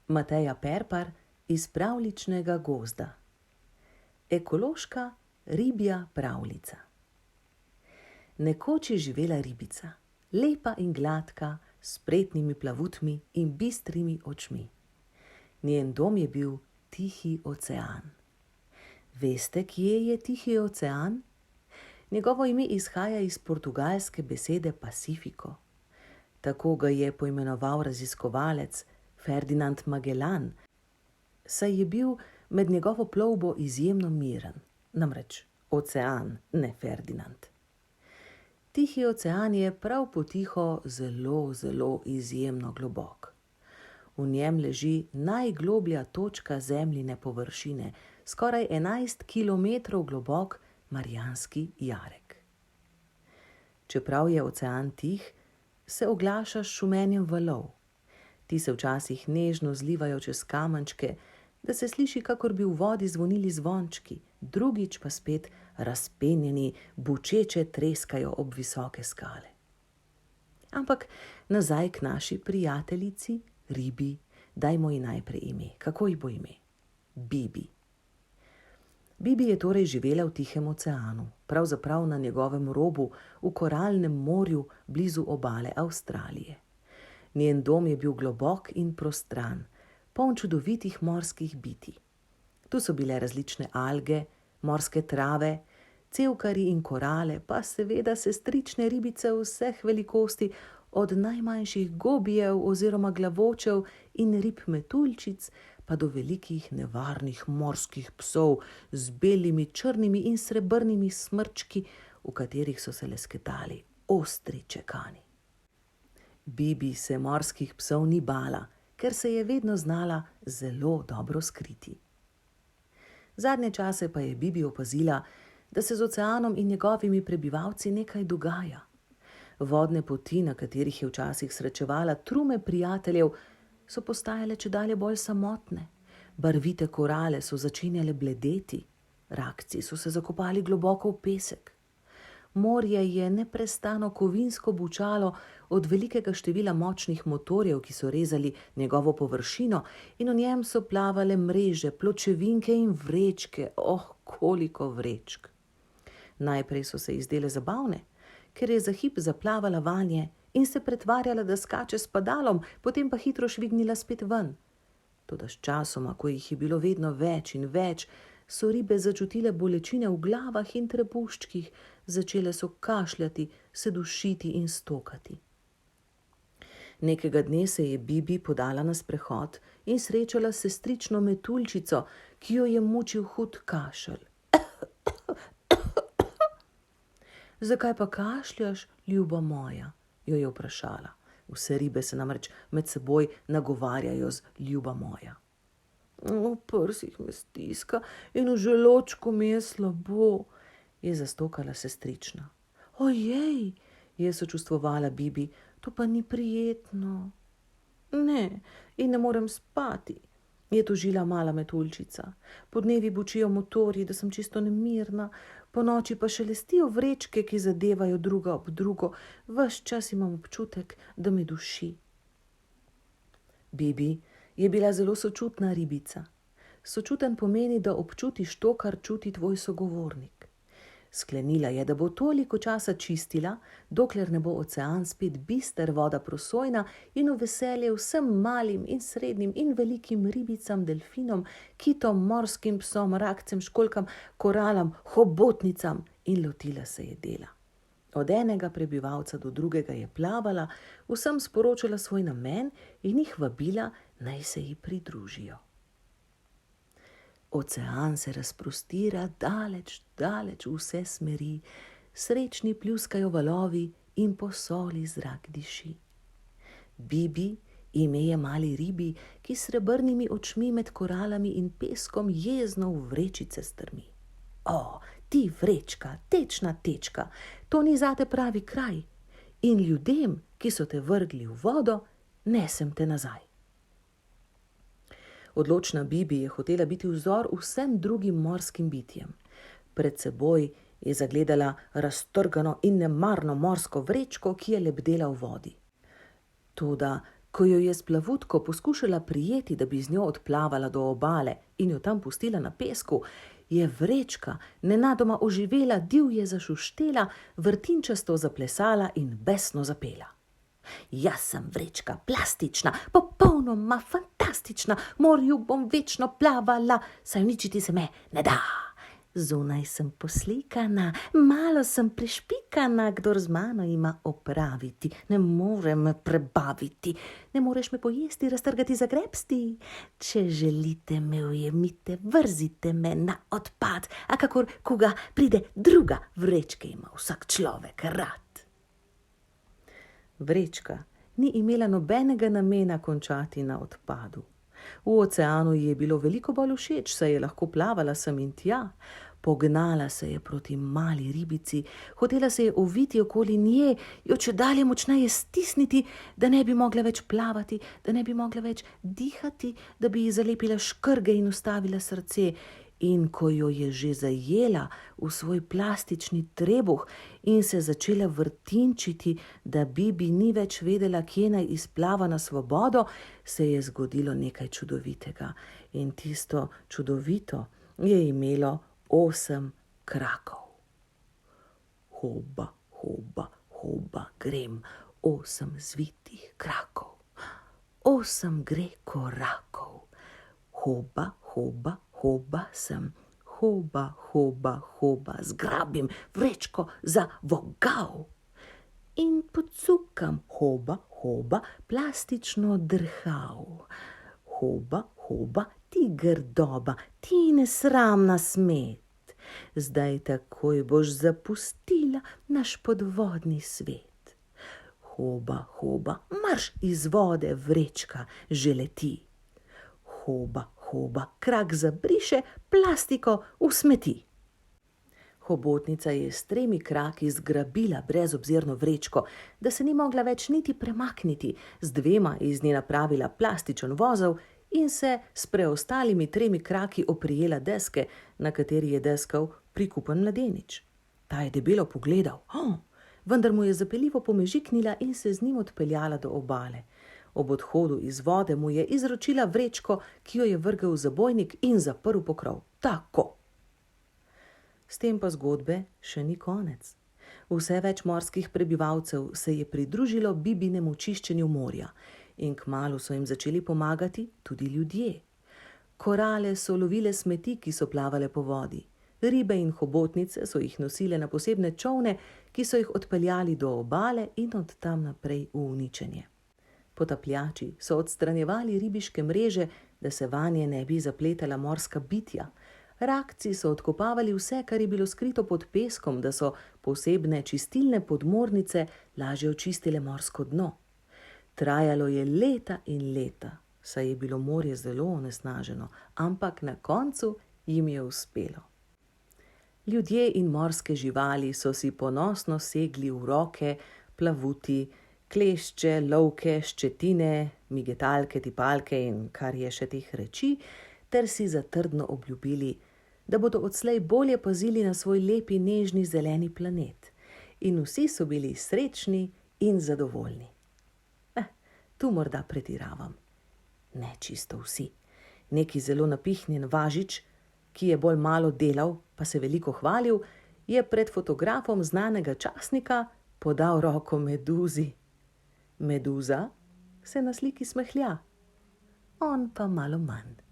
Mateja Perpar iz Pravljičnega gozda. Ekološka ribja pravljica. Nekoč je živela ribica, lepa in gladka, s spretnimi plavutmi in bistrimi očmi. Njen dom je bil Tihi ocean. Veste, kje je Tihi ocean? Njegovo ime izhaja iz portugalske besede Pacifico. Tako ga je poimenoval raziskovalec Ferdinand Magellan, saj je bil med njegovo plovbo izjemno miren, namreč ocean, ne Ferdinand. Tihi ocean je prav potiho zelo izjemno globok. V njem leži najgloblja točka Zemljine površine, skoraj 11 kilometrov globok Marijanski jarek. Čeprav je ocean tih, se oglaša s šumenjem valov. Ti se včasih nežno zlivajo čez kamenčke, da se sliši, kakor bi v vodi zvonili zvončki, drugič pa spet razpenjeni, bučeče treskajo ob visoke skale. Ampak nazaj k naši prijateljici, ribi, dajmo ji najprej ime. Kako ji bo ime? Bibi. Bibi je torej živela v Tihem oceanu, pravzaprav na njegovem robu, v koralnem morju blizu obale Avstralije. Njen dom je bil globok in prostran, poln čudovitih morskih bitij. Tu so bile različne alge, morske trave, cevkarji in korale, pa seveda sestrične ribice vseh velikosti, od najmanjših gobijev oziroma glavočev in rib metuljčic, pa do velikih nevarnih morskih psov z belimi, črnimi in srebrnimi smrčki, v katerih so se lesketali ostri čekani. Bibi se morskih psov ni bala, ker se je vedno znala zelo dobro skriti. Zadnje čase pa je Bibi opazila, da se z oceanom in njegovimi prebivalci nekaj dogaja. Vodne poti, na katerih je včasih srečevala trume prijateljev, so postajale čedalje bolj samotne. Barvite korale so začenjale bledeti, rakci so se zakopali globoko v pesek. Morje je neprestano kovinsko bučalo od velikega števila močnih motorjev, ki so rezali njegovo površino, in v njem so plavale mreže, pločevinke in vrečke, koliko vrečk. Najprej so se izdele zabavne, ker je za hip zaplavala vanje in se pretvarjala, da skače s padalom, potem pa hitro švignila spet ven. Toda sčasoma, ko jih je bilo vedno več in več, so ribe začutile bolečine v glavah in trebuščkih, začele so kašljati, se dušiti in stokati. Nekega dne se je Bibi podala na sprehod in srečala sestrično metuljčico, ki jo je mučil hud kašelj. Zakaj pa kašljaš, ljuba moja? Jo je vprašala. Vse ribe se namreč med seboj nagovarjajo z ljuba moja. V prsih me stiska in v želočku mi je slabo, je zastokala sestrična. Ojej, je sočustvovala Bibi, to pa ni prijetno. Ne, in ne morem spati, je tožila mala metuljčica. Podnevi bučijo motorji, da sem čisto nemirna, ponoči pa šelestijo vrečke, ki zadevajo druga ob drugo. Ves čas imam občutek, da me duši. Bibi je bila zelo sočutna ribica. Sočuten pomeni, da občutiš to, kar čuti tvoj sogovornik. Sklenila je, da bo toliko časa čistila, dokler ne bo ocean spet bister, voda prosojna in v veselje vsem malim in srednjim in velikim ribicam, delfinom, kitom, morskim psom, rakcem, školjkam, koralam, hobotnicam, in lotila se je dela. Od enega prebivalca do drugega je plavala, vsem sporočala svoj namen in jih vabila, naj se ji pridružijo. Ocean se razprostira daleč v vse smeri, srečni pljuskajo valovi in po soli zrak diši. Bibi, ime je mali ribi, ki s srebrnimi očmi med koralami in peskom jezno v vrečice strmi. Ti vrečka, tečna tečka, to ni zate pravi kraj. In ljudem, ki so te vrgli v vodo, nesem te nazaj. Odločna Bibi je hotela biti vzor vsem drugim morskim bitjem. Pred seboj je zagledala raztrgano in nemarno morsko vrečko, ki je lebdela v vodi. Toda Ko jo je s plavutko poskušala prijeti, da bi z njo odplavala do obale in jo tam pustila na pesku, je vrečka nenadoma oživela, divje zašuštela, vrtinčasto zaplesala in besno zapela. Jaz sem vrečka plastična, popolnoma fantastična, v morju bom večno plavala, saj uničiti se me ne da. Zunaj sem poslikana, malo sem prešpikana, kdor z mano ima opraviti, ne more me prebaviti, ne moreš me pojesti, raztrgati, zagrebsti. Če želite me ujemite, vrzite me na odpad, a kakor koga pride druga, vrečke ima vsak človek rad. Vrečka ni imela nobenega namena končati na odpadu. V oceanu ji je bilo veliko bolj všeč, saj je lahko plavala sem in tja. Pognala se je proti mali ribici, hotela se je oviti okoli nje, jo čedalje močneje stisniti, da ne bi mogla več plavati, da ne bi mogla več dihati, da bi ji zalepila škrge in ustavila srce. In ko jo je že zajela v svoj plastični trebuh in se začela vrtinčiti, da Bibi ni več vedela, kje naj izplava na svobodo, se je zgodilo nekaj čudovitega. In tisto čudovito je imelo 8 krakov. Hoba, hoba, hoba grem, 8 zvitih krakov. 8 gre korakov. Hoba, hoba, hoba sem, hoba, hoba, hoba, zgrabim vrečko za vogal. In pocukam, hoba, hoba, plastično drhal. Hoba, hoba, ti grdoba, ti nesramna smet. Zdaj takoj boš zapustila naš podvodni svet. Hoba, hoba, marš iz vode, vrečka že leti. Hoba, hoba, krak zabriše, plastiko v smeti. Hobotnica je s 3 kraki zgrabila brezobzirno vrečko, da se ni mogla več niti premakniti, z 2 iz nje napravila plastičen vozel in se s preostalimi 3 kraki oprijela deske, na kateri je deskal prikupen mladenič. Ta je debelo pogledal, vendar mu je zapeljivo pomežiknila in se z njim odpeljala do obale. Ob odhodu iz vode mu je izročila vrečko, ki jo je vrgel v zabojnik in zaprl pokrov. Tako. S tem pa zgodbe še ni konec. Vse več morskih prebivalcev se je pridružilo Bibinemu čiščenju morja in kmalu so jim začeli pomagati tudi ljudje. Korale so lovile smeti, ki so plavale po vodi. Ribe in hobotnice so jih nosile na posebne čolne, ki so jih odpeljali do obale in od tam naprej v uničenje. Potapljači so odstranjevali ribiške mreže, da se vanje ne bi zapletala morska bitja. Rakci so odkopavali vse, kar je bilo skrito pod peskom, da so posebne čistilne podmornice lažje očistile morsko dno. Trajalo je leta in leta, saj je bilo morje zelo onesnaženo, ampak na koncu jim je uspelo. Ljudje in morske živali so si ponosno segli v roke, plavuti, klešče, lovke, ščetine, migetalke, tipalke in kar je še teh reči, ter si zatrdno obljubili, da bodo odslej bolje pazili na svoj lepi, nežni, zeleni planet. In vsi so bili srečni in zadovoljni. Tu morda pretiravam. Ne čisto vsi. Neki zelo napihnjen važič, ki je bolj malo delal, pa se veliko hvalil, je pred fotografom znanega časnika podal roko Meduzi. Meduza se na sliki smehlja, on pa malo manj.